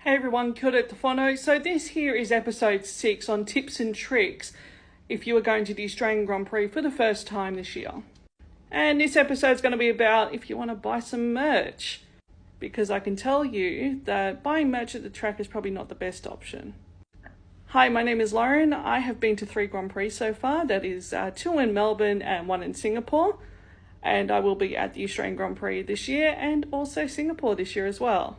Hey everyone, kia ora te whānau. So this here is episode 6 on tips and tricks if you are going to the Australian Grand Prix for the first time this year. And this episode is going to be about if you want to buy some merch, because I can tell you that buying merch at the track is probably not the best option. Hi, my name is Lauren. I have been to 3 Grand Prix so far. That is 2 in Melbourne and 1 in Singapore. And I will be at the Australian Grand Prix this year and also Singapore this year as well.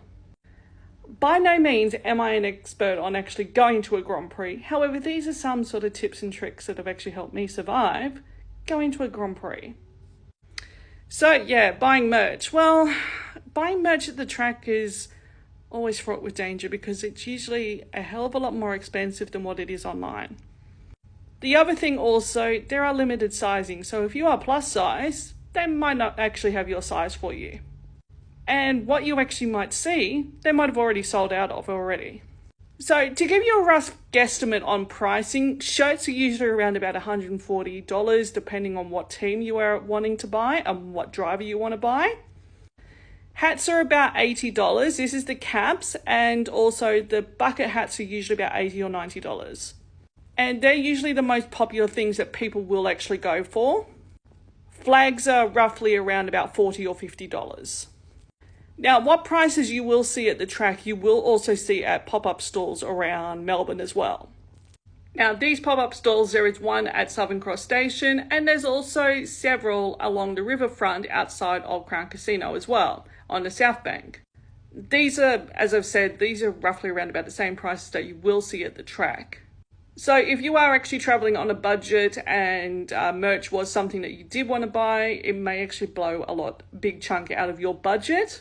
By no means am I an expert on actually going to a Grand Prix. However, these are some sort of tips and tricks that have actually helped me survive going to a Grand Prix. So yeah, buying merch. Well, buying merch at the track is always fraught with danger because it's usually a hell of a lot more expensive than what it is online. The other thing also, there are limited sizing. So if you are plus size, they might not actually have your size for you. And what you actually might see, they might have already sold out of already. So to give you a rough guesstimate on pricing, shirts are usually around about $140 depending on what team you are wanting to buy and what driver you want to buy. Hats are about $80. This is the caps, and also the bucket hats are usually about $80 or $90. And they're usually the most popular things that people will actually go for. Flags are roughly around about $40 or $50. Now, what prices you will see at the track, you will also see at pop-up stalls around Melbourne as well. Now, these pop-up stalls, there is one at Southern Cross Station, and there's also several along the riverfront outside Old Crown Casino as well, on the South Bank. These are, as I've said, these are roughly around about the same prices that you will see at the track. So if you are actually traveling on a budget and merch was something that you did want to buy, it may actually blow a big chunk out of your budget.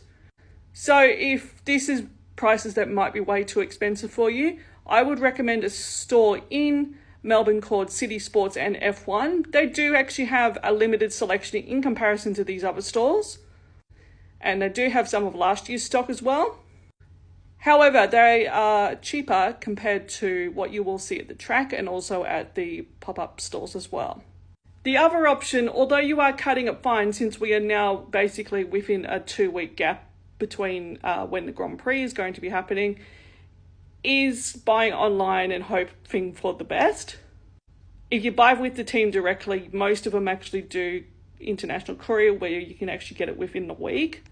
So if this is prices that might be way too expensive for you, I would recommend a store in Melbourne called City Sports and F1. They do actually have a limited selection in comparison to these other stores. And they do have some of last year's stock as well. However, they are cheaper compared to what you will see at the track and also at the pop-up stores as well. The other option, although you are cutting it fine since we are now basically within a 2-week gap between when the Grand Prix is going to be happening, is buying online and hoping for the best. If you buy with the team directly, most of them actually do international courier where you can actually get it within the week.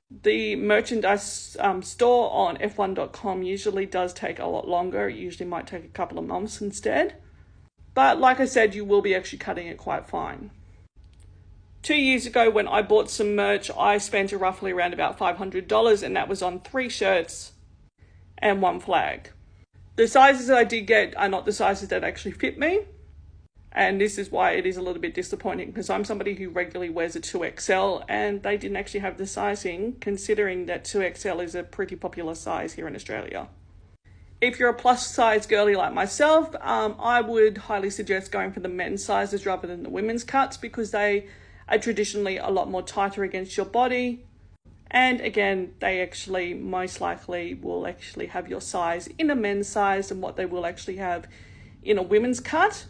The merchandise store on f1.com usually does take a lot longer. It usually might take a couple of months instead. But like I said, you will be actually cutting it quite fine. 2 years ago when I bought some merch, I spent roughly around about $500, and that was on 3 shirts and 1 flag. The sizes that I did get are not the sizes that actually fit me. And this is why it is a little bit disappointing, because I'm somebody who regularly wears a 2XL and they didn't actually have the sizing, considering that 2XL is a pretty popular size here in Australia. If you're a plus size girly like myself, I would highly suggest going for the men's sizes rather than the women's cuts, because they are traditionally a lot more tighter against your body. And again, they actually most likely will actually have your size in a men's size than what they will actually have in a women's cut.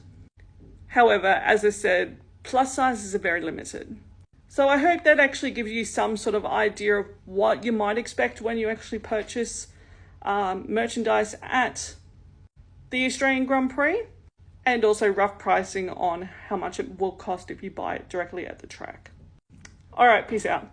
However, as I said, plus sizes are very limited. So I hope that actually gives you some sort of idea of what you might expect when you actually purchase merchandise at the Australian Grand Prix, and also rough pricing on how much it will cost if you buy it directly at the track. All right, peace out.